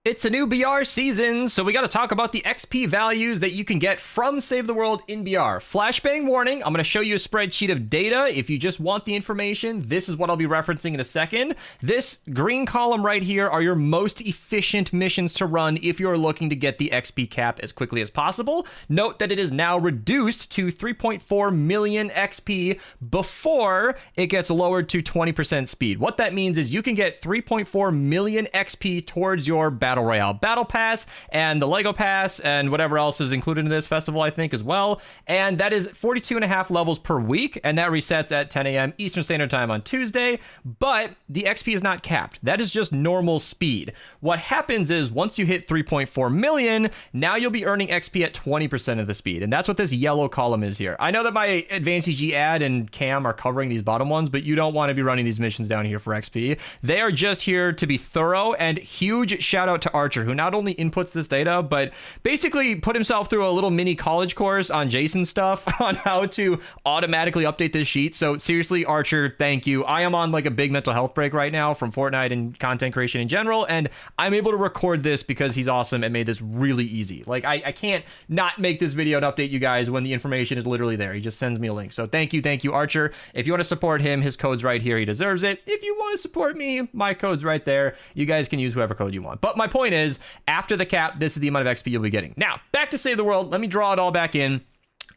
It's a new BR season, so we got to talk about the XP values that you can get from Save the World in BR. Flashbang warning, I'm going to show you a spreadsheet of data. If you just want the information, this is what I'll be referencing in a second. This green column right here are your most efficient missions to run if you're looking to get the XP cap as quickly as possible. Note that it is now reduced to 3.4 million XP before it gets lowered to 20% speed. What that means is you can get 3.4 million XP towards your Battle Royale Battle Pass and the Lego Pass and whatever else is included in this festival, I think, as well. And that is 42.5 levels per week, and that resets at 10 a.m. Eastern Standard Time on Tuesday. But the XP is not capped. That is just normal speed. What happens is once you hit 3.4 million, now you'll be earning XP at 20% of the speed. And that's what this yellow columm is here. I know that my Advanced EG ad and Cam are covering these bottom ones, but you don't want to be running these missions down here for XP. They are just here to be thorough, and huge shout out to Archer, who not only inputs this data, but basically put himself through a little mini college course on Jason stuff on how to automatically update this sheet. So seriously, Archer, thank you. I am on like a big mental health break right now from Fortnite and content creation in general, and I'm able to record this because he's awesome and made this really easy. Like I can't not make this video and update you guys when the information is literally there. He just sends me a link. So thank you, Archer. If you want to support him, his code's right here. He deserves it. If you want to support me, my code's right there. You guys can use whoever code you want. But my point is, after the cap, this is the amount of XP you'll be getting. Now, back to Save the World. Let me draw it all back in.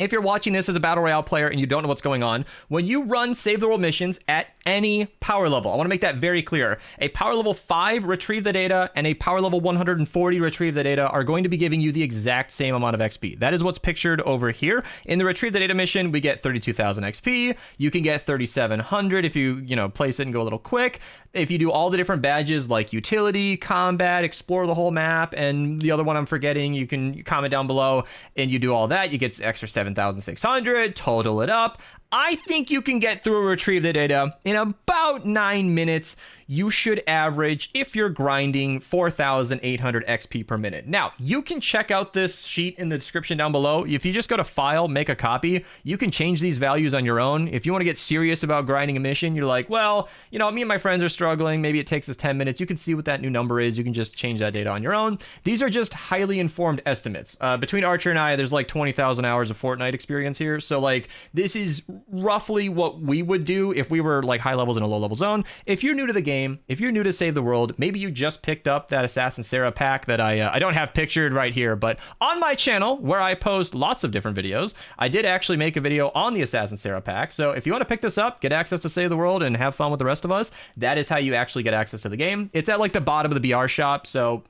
If you're watching this as a Battle Royale player and you don't know what's going on, when you run Save the World missions at any power level, I want to make that very clear. A power level 5 retrieve the data and a power level 140 retrieve the data are going to be giving you the exact same amount of XP. That is what's pictured over here. In the retrieve the data mission, we get 32,000 XP. You can get 3,700 if you place it and go a little quick. If you do all the different badges like utility, combat, explore the whole map, and the other one I'm forgetting, you can comment down below and you do all that, you get extra 7,600, total it up. I think you can get through a retrieve the data in about 9 minutes. You should average, if you're grinding, 4,800 XP per minute. Now, you can check out this sheet in the description down below. If you just go to File, make a copy, you can change these values on your own. If you want to get serious about grinding a mission, you're like, well, me and my friends are struggling. Maybe it takes us 10 minutes. You can see what that new number is. You can just change that data on your own. These are just highly informed estimates. Between Archer and I, there's like 20,000 hours of Fortnite experience here. So like, this is roughly what we would do if we were like high levels in a low level zone. If you're new to the game, if you're new to Save the World, maybe you just picked up that Assassin Sarah pack that I don't have pictured right here, but on my channel where I post lots of different videos, I did actually make a video on the Assassin Sarah pack. So if you want to pick this up, get access to Save the World and have fun with the rest of us, that is how you actually get access to the game. It's at like the bottom of the BR shop. So,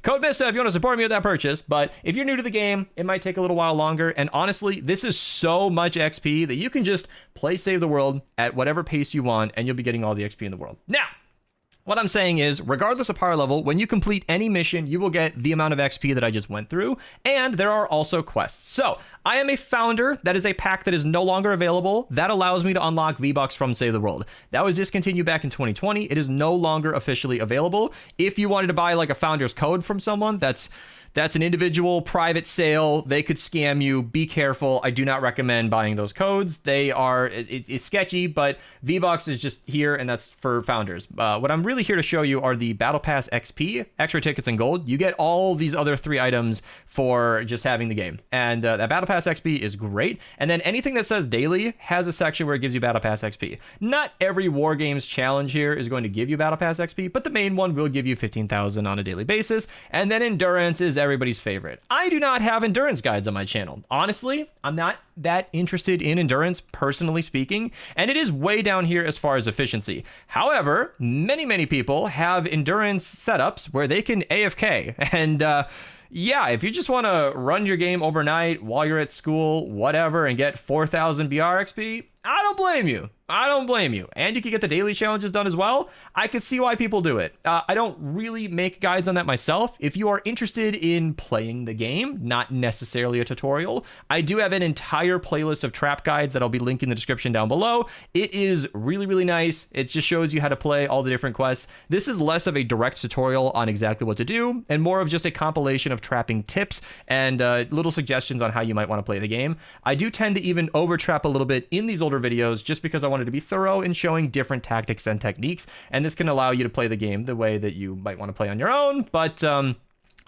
code Mista if you want to support me with that purchase. But if you're new to the game, it might take a little while longer. And honestly, this is so much XP that you can just play Save the World at whatever pace you want and you'll be getting all the XP in the world. Now, what I'm saying is, regardless of power level, when you complete any mission, you will get the amount of XP that I just went through, and there are also quests. So, I am a founder. That is a pack that is no longer available. That allows me to unlock V-Bucks from Save the World. That was discontinued back in 2020. It is no longer officially available. If you wanted to buy like a founder's code from someone, that's an individual private sale. They could scam you. Be careful. I do not recommend buying those codes. It's sketchy, but V-Bucks is just here, and that's for founders. What I'm really here to show you are the Battle Pass XP, extra tickets and gold. You get all these other 3 items for just having the game. And that Battle Pass XP is great. And then anything that says daily has a section where it gives you Battle Pass XP. Not every War Games challenge here is going to give you Battle Pass XP, but the main one will give you 15,000 on a daily basis. And then Endurance is everybody's favorite. I do not have endurance guides on my channel. Honestly, I'm not that interested in endurance, personally speaking, and it is way down here as far as efficiency. However, many people have endurance setups where they can AFK, and yeah, if you just want to run your game overnight while you're at school, whatever, and get 4,000 BR XP, I don't blame you. I don't blame you. And you can get the daily challenges done as well. I could see why people do it. I don't really make guides on that myself. If you are interested in playing the game, not necessarily a tutorial, I do have an entire playlist of trap guides that I'll be linking in the description down below. It is really nice. It just shows you how to play all the different quests. This is less of a direct tutorial on exactly what to do and more of just a compilation of trapping tips and little suggestions on how you might want to play the game. I do tend to even over trap a little bit in these old shoulder videos just because I wanted to be thorough in showing different tactics and techniques, and this can allow you to play the game the way that you might want to play on your own, but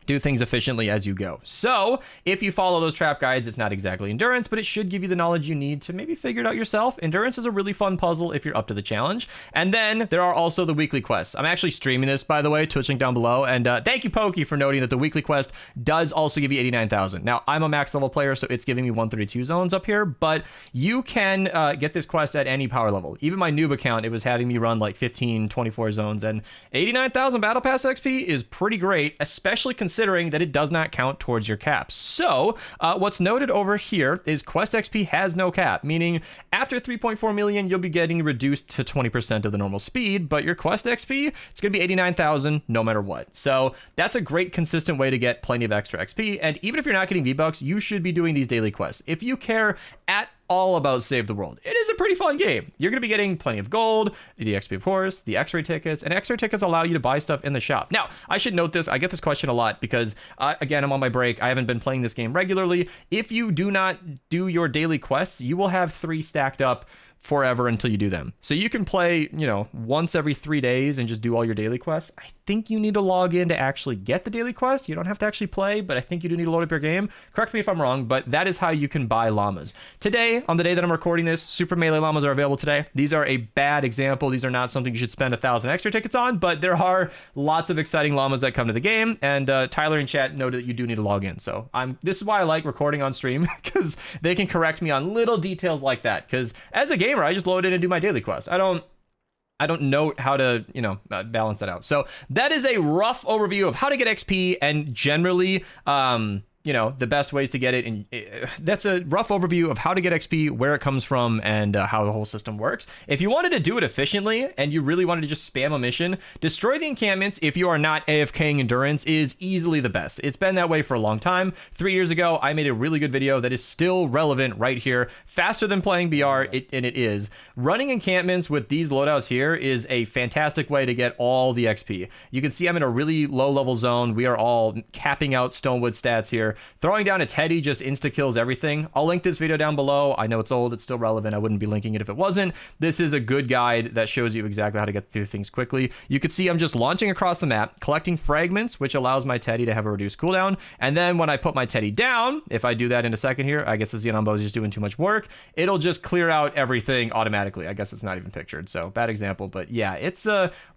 do things efficiently as you go. So if you follow those trap guides, it's not exactly endurance, but it should give you the knowledge you need to maybe figure it out yourself. Endurance is a really fun puzzle if you're up to the challenge. And then there are also the weekly quests. I'm actually streaming this, by the way, Twitch link down below. And thank you, Pokey, for noting that the weekly quest does also give you 89,000. Now, I'm a max level player, so it's giving me 132 zones up here, but you can get this quest at any power level. Even my noob account, it was having me run like 15, 24 zones, and 89,000 Battle Pass XP is pretty great, especially considering that it does not count towards your caps. So what's noted over here is quest XP has no cap, meaning after 3.4 million, you'll be getting reduced to 20% of the normal speed, but your quest XP, it's going to be 89,000 no matter what. So that's a great consistent way to get plenty of extra XP. And even if you're not getting V-Bucks, you should be doing these daily quests. If you care at all about Save the World, it is a pretty fun game. You're going to be getting plenty of gold, the XP of course, the X-ray tickets, and X-ray tickets allow you to buy stuff in the shop. Now, I should note this, I get this question a lot because again, I'm on my break, I haven't been playing this game regularly. If you do not do your daily quests, you will have 3 stacked up forever until you do them. So you can play, you know, once every 3 days and just do all your daily quests. I think you need to log in to actually get the daily quest. You don't have to actually play, but I think you do need to load up your game. Correct me if I'm wrong, but that is how you can buy llamas. Today, on the day that I'm recording this, Super Melee llamas are available today. These are a bad example. These are not something you should spend 1,000 extra tickets on, but there are lots of exciting llamas that come to the game, and Tyler in chat noted that you do need to log in. So this is why I like recording on stream, because they can correct me on little details like that, because as a gamer, I just load in and do my daily quest. I don't note how to, you know, balance that out. So that is a rough overview of how to get XP and generally, you know, the best ways to get it. And that's a rough overview of how to get XP, where it comes from, and how the whole system works. If you wanted to do it efficiently and you really wanted to just spam a mission, destroy the encampments if you are not AFKing endurance is easily the best. It's been that way for a long time. 3 years ago, I made a really good video that is still relevant right here. Faster than playing BR, and it is. Running encampments with these loadouts here is a fantastic way to get all the XP. You can see I'm in a really low level zone. We are all capping out Stonewood stats here. Throwing down a Teddy just insta-kills everything. I'll link this video down below. I know it's old, it's still relevant. I wouldn't be linking it if it wasn't. This is a good guide that shows you exactly how to get through things quickly. You can see I'm just launching across the map, collecting fragments, which allows my Teddy to have a reduced cooldown. And then when I put my Teddy down, if I do that in a second here, I guess the Xenon Bow is just doing too much work. It'll just clear out everything automatically. I guess it's not even pictured, so bad example. But yeah, it's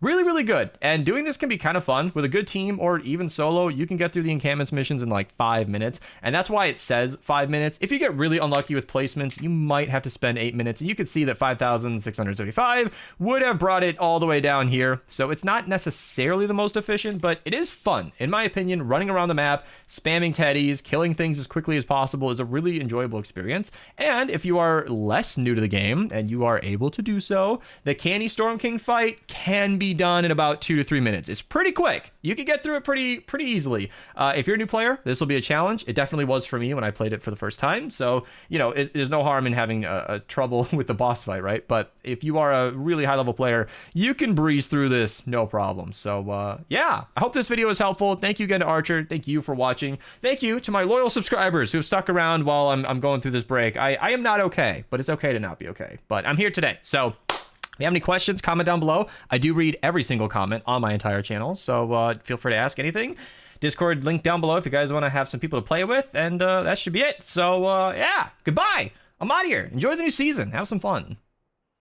really, really good. And doing this can be kind of fun. With a good team or even solo, you can get through the encampments missions in like 5 minutes. And that's why it says 5 minutes. If you get really unlucky with placements, you might have to spend 8 minutes. And you could see that 5,675 would have brought it all the way down here. So it's not necessarily the most efficient, but it is fun. In my opinion, running around the map, spamming teddies, killing things as quickly as possible is a really enjoyable experience. And if you are less new to the game and you are able to do so, the Candy Storm King fight can be done in about 2 to 3 minutes. It's pretty quick. You can get through it pretty easily. If you're a new player, this will be a challenge. It definitely was for me when I played it for the first time. So, you know, there's no harm in having a trouble with the boss fight, right? But if you are a really high level player, you can breeze through this no problem. So, yeah, I hope this video was helpful. Thank you again to Archer. Thank you for watching. Thank you to my loyal subscribers who have stuck around while I'm going through this break. I am not okay, but it's okay to not be okay. But I'm here today. So if you have any questions, comment down below. I do read every single comment on my entire channel. So feel free to ask anything. Discord link down below if you guys want to have some people to play with, and that should be it. So yeah, goodbye. I'm out of here. Enjoy the new season. Have some fun.